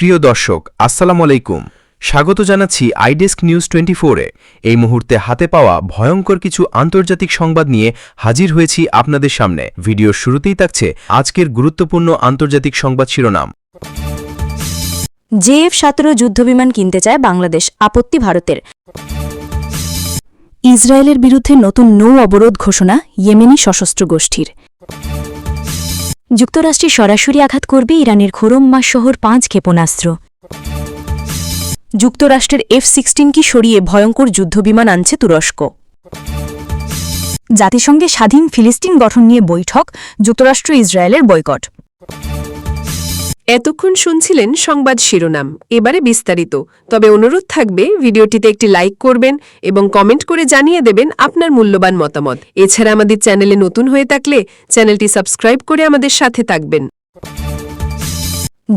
প্রিয় দর্শক আসসালামু আলাইকুম, স্বাগত জানাচ্ছি আইডেস্ক নিউজ 24-এ। এই মুহূর্তে হাতে পাওয়া ভয়ঙ্কর কিছু আন্তর্জাতিক সংবাদ নিয়ে হাজির হয়েছি আপনাদের সামনে। ভিডিওর শুরুতেই থাকছে আজকের গুরুত্বপূর্ণ আন্তর্জাতিক সংবাদ শিরোনাম। JF-17 যুদ্ধবিমান কিনতে চায় বাংলাদেশ, আপত্তি ভারতের। ইসরায়েলের বিরুদ্ধে নতুন নৌ অবরোধ ঘোষণা ইয়েমেনি সশস্ত্র গোষ্ঠীর। যুক্তরাষ্ট্রে সরাসরি আঘাত করবে ইরানের খোরমমাস শহর 5 ক্ষেপণাস্ত্র। যুক্তরাষ্ট্রের F-16 কি সরিয়ে ভয়ঙ্কর যুদ্ধবিমান আনছে তুরস্ক। জাতিসংঘে স্বাধীন ফিলিস্তিন গঠন নিয়ে বৈঠক, যুক্তরাষ্ট্র ইসরায়েলের বয়কট। এতক্ষণ শুনছিলেন সংবাদ শিরোনাম, এবারে বিস্তারিত। তবে অনুরোধ থাকবে ভিডিওটিতে একটি লাইক করবেন এবং কমেন্ট করে জানিয়ে দেবেন আপনার মূল্যবান মতামত। এছাড়া আমাদের চ্যানেলে নতুন হয়ে থাকলে চ্যানেলটি সাবস্ক্রাইব করে আমাদের সাথে থাকবেন।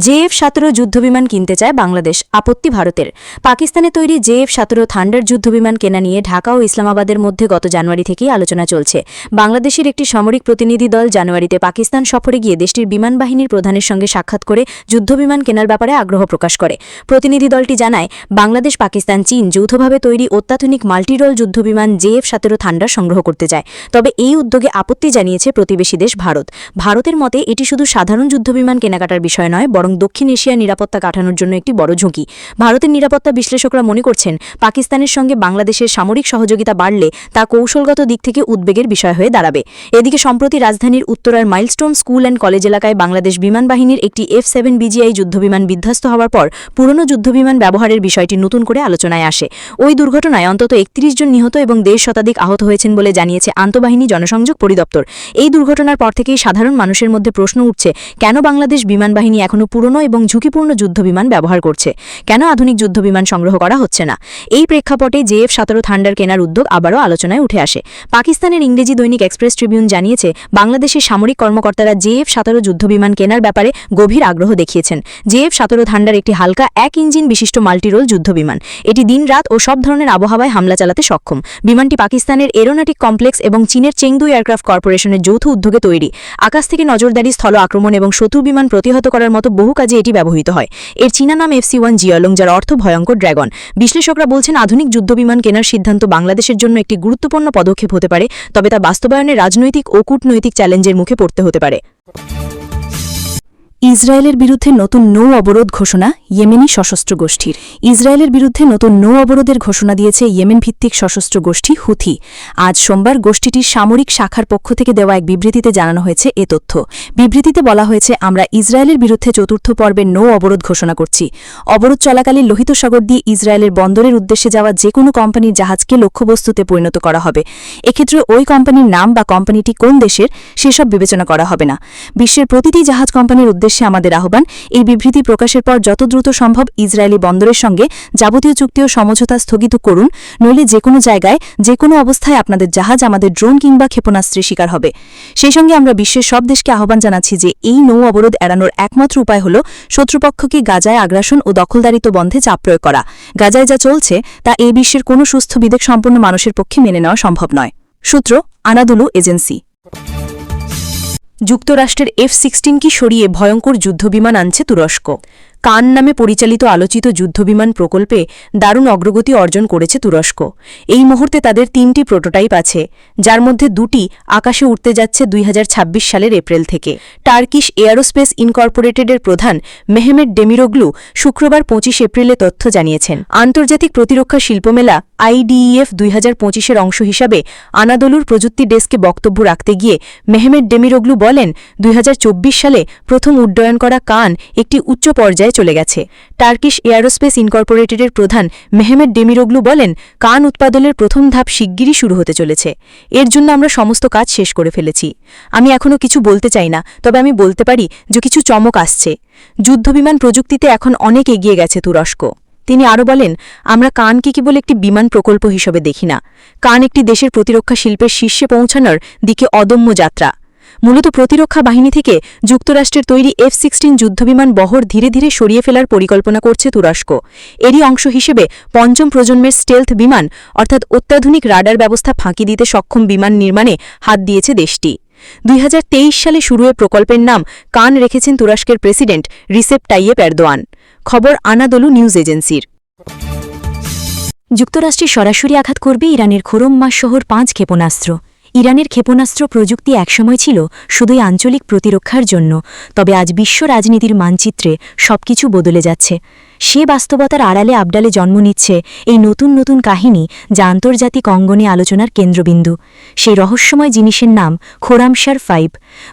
JF-17 যুদ্ধবিমান কিনতে চায় বাংলাদেশ, আপত্তি ভারতের। পাকিস্তানে তৈরি JF-17 থান্ডার যুদ্ধবিমান কেনা নিয়ে ঢাকা ও ইসলামাবাদের মধ্যে গত জানুয়ারি থেকেই আলোচনা চলছে। বাংলাদেশের একটি সামরিক প্রতিনিধি দল জানুয়ারিতে পাকিস্তান সফরে গিয়ে দেশটির বিমান বাহিনীর প্রধানের সঙ্গে সাক্ষাৎ করে যুদ্ধবিমান কেনার ব্যাপারে আগ্রহ প্রকাশ করে। প্রতিনিধি দলটি জানায়, বাংলাদেশ, পাকিস্তান, চীন যৌথভাবে তৈরি অত্যাধুনিক মাল্টিরোল যুদ্ধবিমান JF-17 থান্ডার সংগ্রহ করতে চায়। তবে এই উদ্যোগে আপত্তি জানিয়েছে প্রতিবেশী দেশ ভারত। ভারতের মতে এটি শুধু সাধারণ যুদ্ধবিমান কেনাকাটার বিষয় নয়, বরং দক্ষিণ এশিয়ার নিরাপত্তা কাঠানোর জন্য একটি বড় ঝুঁকি। ভারতের নিরাপত্তা বিশ্লেষকরা মনে করছেন, পাকিস্তানের সঙ্গে বাংলাদেশের সামরিক সহযোগিতা বাড়লে তা কৌশলগত দিক থেকে উদ্বেগের বিষয় হয়ে দাঁড়াবে। এদিকে সম্প্রতি রাজধানীর উত্তরার মাইলস্টোন স্কুল অ্যান্ড কলেজ এলাকায় বাংলাদেশ বিমান বাহিনীর একটি F-7 BGI যুদ্ধবিমান বিধ্বস্ত হওয়ার পর পুরনো যুদ্ধবিমান ব্যবহারের বিষয়টি নতুন করে আলোচনায় আসে। ওই দুর্ঘটনায় অন্তত 31 জন নিহত এবং 1.5 শতাধিক আহত হয়েছেন বলে জানিয়েছে আন্তঃবাহিনী জনসংযোগ পরিদপ্তর। এই দুর্ঘটনার পর থেকেই সাধারণ মানুষের মধ্যে প্রশ্ন উঠছে, কেন বাংলাদেশ বিমান বাহিনী এখনও পুরনো এবং ঝুঁকিপূর্ণ যুদ্ধবিমান ব্যবহার করছে? কেন আধুনিক যুদ্ধবিমান সংগ্রহ করা হচ্ছে না? এই প্রেক্ষাপটে JF-17 থান্ডার কেনার উদ্যোগ আবারও আলোচনায় উঠে আসে। পাকিস্তানের ইংরেজি দৈনিক এক্সপ্রেস ট্রিবিউন জানিয়েছে, বাংলাদেশের সামরিক কর্মকর্তারা JF-17 যুদ্ধবিমান কেনার ব্যাপারে গভীর আগ্রহ দেখিয়েছেন। JF-17 থান্ডার একটি হালকা 1 ইঞ্জিন বিশিষ্ট মাল্টিরোল যুদ্ধবিমান। এটি দিন-রাত ও সব ধরনের আবহাওয়ায় হামলা চালাতে সক্ষম। বিমানটি পাকিস্তানের এরোনটিক কমপ্লেক্স এবং চীনের চেংদু এয়ারক্রাফট কর্পোরেশনের যৌথ উদ্যোগে তৈরি। আকাশ থেকে নজরদারি, স্থল আক্রমণ এবং শত্রু বিমান প্রতিহত করার মতো বহু কাজে এটি ব্যবহৃত হয়। এর চীনা নাম FC-1 জিয়ালং, যার অর্থ ভয়ঙ্কর ড্রাগন। বিশ্লেষকরা বলছেন, আধুনিক যুদ্ধবিমান কেনার সিদ্ধান্ত বাংলাদেশের জন্য একটি গুরুত্বপূর্ণ পদক্ষেপ হতে পারে, তবে তা বাস্তবায়নে রাজনৈতিক ও কূটনৈতিক চ্যালেঞ্জের মুখে পড়তে হতে পারে। ইসরায়েলের বিরুদ্ধে নতুন নৌ অবরোধ ঘোষণা ইয়েমেনি সশস্ত্র গোষ্ঠীর। ইসরায়েলের বিরুদ্ধে নতুন নৌ অবরোধের ঘোষণা দিয়েছে ইয়েমেন ভিত্তিক সশস্ত্র গোষ্ঠী হুথি। আজ সোমবার গোষ্ঠীটির সামরিক শাখার পক্ষ থেকে দেওয়া এক বিবৃতিতে জানানো হয়েছে এ তথ্য। বিবৃতিতে বলা হয়েছে, আমরা ইসরায়েলের বিরুদ্ধে চতুর্থ পর্বের নৌ অবরোধ ঘোষণা করছি। অবরোধ চলাকালীন লোহিত সাগর দিয়ে ইসরায়েলের বন্দরের উদ্দেশ্যে যাওয়া যে কোনো কোম্পানির জাহাজকে লক্ষ্যবস্তুতে পরিণত করা হবে। এক্ষেত্রে ওই কোম্পানির নাম বা কোম্পানিটি কোন দেশের সেসব বিবেচনা করা হবে না। বিশ্বের প্রতিটি জাহাজ কোম্পানির উদ্দেশ্যে আমাদের আহ্বান, এই বিবৃতি প্রকাশের পর যত দ্রুত সম্ভব ইসরায়েলি বন্দরের সঙ্গে যাবতীয় চুক্তি ও সমঝোতা স্থগিত করুন, নইলে যে কোনো জায়গায় যে কোনো অবস্থায় আপনাদের জাহাজ আমাদের ড্রোন কিংবা ক্ষেপণাস্ত্রের শিকার হবে। সেই সঙ্গে আমরা বিশ্বের সব দেশকে আহ্বান জানাচ্ছি যে এই নৌ অবরোধ এড়ানোর একমাত্র উপায় হল শত্রুপক্ষকে গাজায় আগ্রাসন ও দখলদারিত্ব বন্ধে চাপ প্রয়োগ করা। গাজায় যা চলছে তা এই বিশ্বের কোনো সুস্থ বিবেক সম্পন্ন মানুষের পক্ষে মেনে নেওয়া সম্ভব নয়। সূত্র আনাদুলু এজেন্সি। যুক্তরাষ্ট্রের F-16 কি সরিয়ে ভয়ঙ্কর যুদ্ধবিমান আনছে তুরস্ক। কান নামে পরিচালিত আলোচিত যুদ্ধবিমান প্রকল্পে দারুণ অগ্রগতি অর্জন করেছে তুরস্ক। এই মুহূর্তে তাদের 3টি প্রোটোটাইপ আছে, যার মধ্যে 2টি আকাশে উঠতে যাচ্ছে 2026 সালের এপ্রিল থেকে। টার্কিশ এয়ারোস্পেস ইনকর্পোরেটেডের প্রধান মেহমেট ডেমিরোগ্লু শুক্রবার 25 এপ্রিলে তথ্য জানিয়েছেন। আন্তর্জাতিক প্রতিরক্ষা শিল্পমেলা IDEF 2025-এর অংশ হিসাবে আনাদোলুর প্রযুক্তি ডেস্কে বক্তব্য রাখতে গিয়ে মেহমেট ডেমিরোগ্লু বলেন, 2024 সালে প্রথম উড্ডয়ন করা কান একটি উচ্চ পর্যায়ে চলে গেছে। টার্কিশ এয়ারোস্পেস ইনকর্পোরেটেডের প্রধান মেহমেট ডেমিরোগ্লু বলেন, কান উৎপাদনের প্রথম ধাপ শিগগিরই শুরু হতে চলেছে। এর জন্য আমরা সমস্ত কাজ শেষ করে ফেলেছি। আমি এখনও কিছু বলতে চাই না, তবে আমি বলতে পারি যে কিছু চমক আসছে। যুদ্ধবিমান প্রযুক্তিতে এখন অনেক এগিয়ে গেছে তুরস্ক। তিনি আরও বলেন, আমরা কানকে কেবল একটি বিমান প্রকল্প হিসেবে দেখি না, কান একটি দেশের প্রতিরক্ষা শিল্পের শীর্ষে পৌঁছানোর দিকে অদম্য যাত্রা। মূলত প্রতিরক্ষা বাহিনী থেকে যুক্তরাষ্ট্রের তৈরি F-16 যুদ্ধবিমান বহর ধীরে ধীরে সরিয়ে ফেলার পরিকল্পনা করছে তুরস্ক। এরই অংশ হিসেবে পঞ্চম প্রজন্মের স্টেলথ বিমান অর্থাৎ অত্যাধুনিক রাডার ব্যবস্থা ফাঁকি দিতে সক্ষম বিমান নির্মাণে হাত দিয়েছে দেশটি। 2023 সালে শুরু এ প্রকল্পের নাম কান রেখেছেন তুরস্কের প্রেসিডেন্ট রিসেপ তাইয়েপ এরদোয়ান। খবর আনাদোলু নিউজ এজেন্সির। যুক্তরাষ্ট্রে সরাসরি আঘাত করবে ইরানের খোরমমাস শহর 5 ক্ষেপণাস্ত্র। ইরানের ক্ষেপণাস্ত্র প্রযুক্তি একসময় ছিল শুধুই আঞ্চলিক প্রতিরক্ষার জন্য, তবে আজ বিশ্ব রাজনীতির মানচিত্রে সবকিছু বদলে যাচ্ছে। সে বাস্তবতার আড়ালে আবডালে জন্ম নিচ্ছে এই নতুন নতুন কাহিনী, যা আন্তর্জাতিক অঙ্গনে আলোচনার কেন্দ্রবিন্দু। সেই রহস্যময় জিনিসের নাম খোরামশার 5।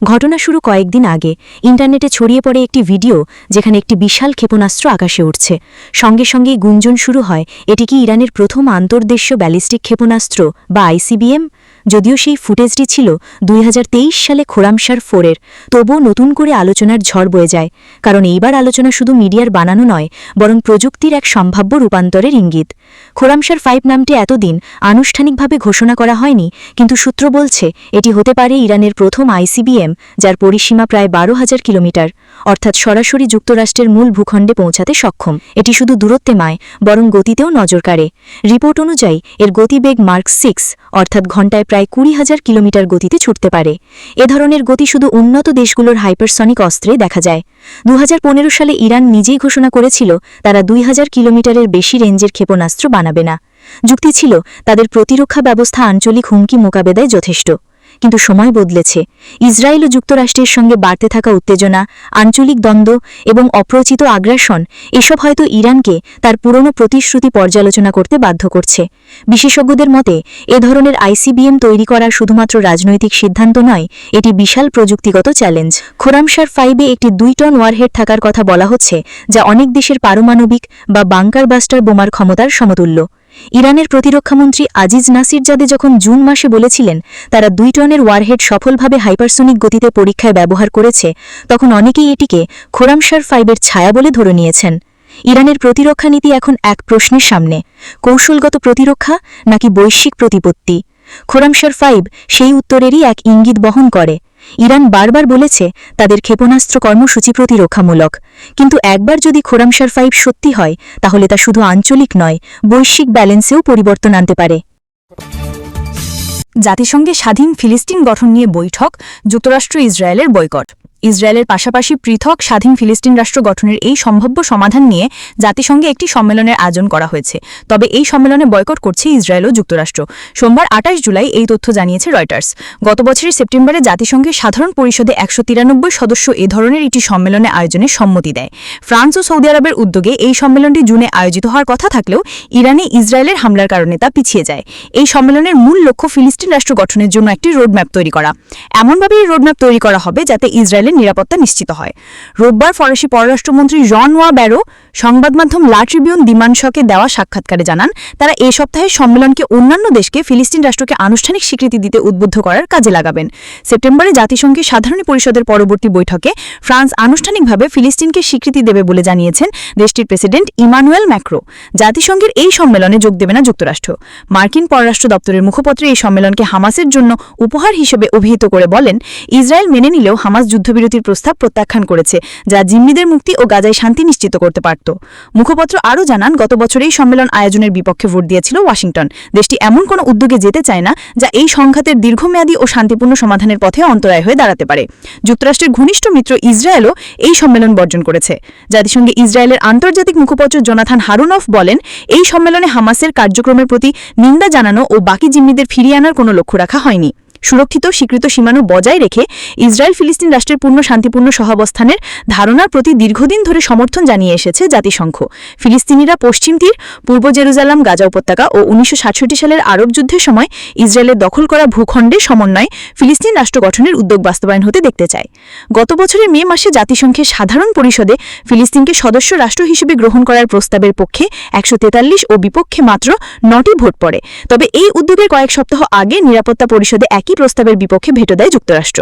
ঘটনা শুরু কয়েকদিন আগে। ইন্টারনেটে ছড়িয়ে পড়ে একটি ভিডিও, যেখানে একটি বিশাল ক্ষেপণাস্ত্র আকাশে উঠছে। সঙ্গে সঙ্গেই গুঞ্জন শুরু হয়, এটি কি ইরানের প্রথম আন্তর্দেশীয় ব্যালিস্টিক ক্ষেপণাস্ত্র বা আইসিবিএম? যদিও সেই ফুটেজটি ছিল 2023 সালে খোরামশার 4-এর, তবুও নতুন করে আলোচনার ঝড় বয়ে যায়। কারণ এইবার আলোচনা শুধু মিডিয়ার বানানো নয়, বরং প্রযুক্তির এক সম্ভাব্য রূপান্তরের ইঙ্গিত। খোরামশার 5 নামটি এতদিন আনুষ্ঠানিকভাবে ঘোষণা করা হয়নি, কিন্তু সূত্র বলছে এটি হতে পারে ইরানের প্রথম আইসিবিএম, যার পরিসীমা প্রায় 12,000 কিলোমিটার, অর্থাৎ সরাসরি যুক্তরাষ্ট্রের মূল ভূখণ্ডে পৌঁছাতে সক্ষম। এটি শুধু দূরত্বে নয়, বরং গতিতেও নজর কাড়ে। রিপোর্ট অনুযায়ী এর গতিবেগ মার্ক 6, অর্থাৎ ঘণ্টায় প্রায় 20,000 কিলোমিটার গতিতে ছুটতে পারে। এ ধরনের গতি শুধু উন্নত দেশগুলোর হাইপারসনিক অস্ত্রে দেখা যায়। 2015 সালে ইরান নিজেই ঘোষণা করেছিল তারা 2000 কিলোমিটারের বেশি রেঞ্জের ক্ষেপণাস্ত্র বানাবে না। যুক্তি ছিল তাদের প্রতিরক্ষা ব্যবস্থা আঞ্চলিক হুমকি মোকাবেলায় যথেষ্ট। কিন্তু সময় বদলেছে। ইসরায়েল ও যুক্তরাষ্ট্রের সঙ্গে বাড়তে থাকা উত্তেজনা, আঞ্চলিক দ্বন্দ্ব এবং অপ্রচিত আগ্রাসন, এসব হয়তো ইরানকে তার পুরনো প্রতিশ্রুতি পর্যালোচনা করতে বাধ্য করছে। বিশেষজ্ঞদের মতে এ ধরনের আইসিবিএম তৈরি করা শুধুমাত্র রাজনৈতিক সিদ্ধান্ত নয়, এটি বিশাল প্রযুক্তিগত চ্যালেঞ্জ। খোরামশার 5-এ একটি 2 টন ওয়ারহেড থাকার কথা বলা হচ্ছে, যা অনেক দেশের পারমাণবিক বা বাংকার বাস্টার বোমার ক্ষমতার সমতুল্য। ইরানের প্রতিরক্ষামন্ত্রী আজিজ নাসিরজাদে যখন জুন মাসে বলেছিলেন তারা 2 টনের ওয়ারহেড সফলভাবে হাইপারসনিক গতিতে পরীক্ষায় ব্যবহার করেছে, তখন অনেকেই এটিকে খোরামশার 5-এর ছায়া বলে ধরে নিয়েছেন। ইরানের প্রতিরক্ষা নীতি এখন এক প্রশ্নের সামনে: কৌশলগত প্রতিরক্ষা নাকি বৈশ্বিক প্রতিপত্তি? খোরামশার 5 সেই উত্তরেরই এক ইঙ্গিত বহন করে। ইরান বারবার বলেছে তাদের ক্ষেপণাস্ত্র কর্মসূচি প্রতিরক্ষামূলক, কিন্তু একবার যদি খোরামশার 5 সত্যি হয়, তাহলে তা শুধু আঞ্চলিক নয়, বৈশ্বিক ব্যালেন্সেও পরিবর্তন আনতে পারে। জাতিসংঘে স্বাধীন ফিলিস্তিন গঠন নিয়ে বৈঠক, যুক্তরাষ্ট্র ইসরায়েলের বয়কট। ইসরায়েলের পাশাপাশি পৃথক স্বাধীন ফিলিস্তিন রাষ্ট্র গঠনের এই সম্ভাব্য সমাধান নিয়ে জাতিসংঘে একটি সম্মেলনের আয়োজন করা হয়েছে। তবে এই সম্মেলনে বয়কট করছে ইসরায়েল ও যুক্তরাষ্ট্র। সোমবার 28 জুলাই এই তথ্য জানিয়েছে রয়টার্স। গত বছরের সেপ্টেম্বরে জাতিসংঘের সাধারণ পরিষদে 193 সদস্য এ ধরনের একটি সম্মেলনে আয়োজনের সম্মতি দেয়। ফ্রান্স ও সৌদি আরবের উদ্যোগে এই সম্মেলনটি জুনে আয়োজিত হওয়ার কথা থাকলেও ইরানে ইসরায়েলের হামলার কারণে তা পিছিয়ে যায়। এই সম্মেলনের মূল লক্ষ্য ফিলিস্তিন রাষ্ট্র গঠনের জন্য একটি রোডম্যাপ তৈরি করা। এমনভাবে এই রোডম্যাপ তৈরি করা হবে যাতে ইসরায়েলের নিরাপত্তা নিশ্চিত হয়। রোববার ফরাসি পররাষ্ট্রমন্ত্রী জন-ওয়া ব্যারো সংবাদমাধ্যম লা ট্রিবিউন দিমানশকে দেওয়া সাক্ষাৎকারে জানান, তারা এ সপ্তাহে সম্মেলনকে অন্যান্য দেশকে ফিলিস্তিন রাষ্ট্রকে আনুষ্ঠানিক স্বীকৃতি দিতে উদ্বুদ্ধ করার কাজে লাগাবেন। সেপ্টেম্বরে জাতিসংঘের সাধারণ পরিষদের পরবর্তী বৈঠকে ফ্রান্স আনুষ্ঠানিকভাবে ফিলিস্তিনকে স্বীকৃতি দেবে বলে জানিয়েছেন দেশটির প্রেসিডেন্ট ইমানুয়েল ম্যাক্রো। জাতিসংঘের এই সম্মেলনে যোগ দেবে না যুক্তরাষ্ট্র। মার্কিন পররাষ্ট্র দপ্তরের মুখপাত্র এই সম্মেলনকে হামাসের জন্য উপহার হিসেবে অভিহিত করে বলেন, ইসরায়েল মেনে নিলেও হামাস যুদ্ধবিরতির প্রস্তাব প্রত্যাখ্যান করেছে, যা জিম্মিদের মুক্তি ও গাজায় শান্তি নিশ্চিত করতে পারত। মুখপাত্র আরও জানান, গত বছর এই সম্মেলন আয়োজনের বিপক্ষে ভোট দিয়েছিল ওয়াশিংটন। দেশটি এমন কোনো উদ্যোগে যেতে চায় না যা এই সংঘাতের দীর্ঘমেয়াদী ও শান্তিপূর্ণ সমাধানের পথে অন্তরায় হয়ে দাঁড়াতে পারে। যুক্তরাষ্ট্রের ঘনিষ্ঠ মিত্র ইসরায়েলও এই সম্মেলন বর্জন করেছে। জাতিসংঘে ইসরায়েলের আন্তর্জাতিক মুখপাত্র জোনাথান হারুনফ বলেন, এই সম্মেলনে হামাসের কার্যক্রমের প্রতি নিন্দা জানানো ও বাকি জিম্মিদের ফিরিয়ে আনার কোনো লক্ষ্য রাখা হয়নি। সুরক্ষিত স্বীকৃত সীমানা বজায় রেখে ইসরায়েল ফিলিস্তিন রাষ্ট্রের পূর্ণ শান্তিপূর্ণ সহাবস্থানের ধারণার প্রতি দীর্ঘদিন ধরে সমর্থন জানিয়ে এসেছে জাতিসংঘ। ফিলিস্তিনিরা পশ্চিম তীর, পূর্ব জেরুজালেম, গাজা উপত্যকা ও 1967 সালের আরব যুদ্ধের সময় ইসরায়েলের দখল করা ভূখণ্ডের সমন্বয়ে ফিলিস্তিন রাষ্ট্র গঠনের উদ্যোগ বাস্তবায়ন হতে দেখতে চায়। গত বছরের মে মাসে জাতিসংঘের সাধারণ পরিষদে ফিলিস্তিনকে সদস্য রাষ্ট্র হিসেবে গ্রহণ করার প্রস্তাবের পক্ষে 143 ও বিপক্ষে মাত্র 9টি ভোট পড়ে। তবে এই উদ্যোগের কয়েক সপ্তাহ আগে নিরাপত্তা পরিষদে একই প্রস্তাবের বিপক্ষে ভেটো দেয় যুক্তরাষ্ট্র।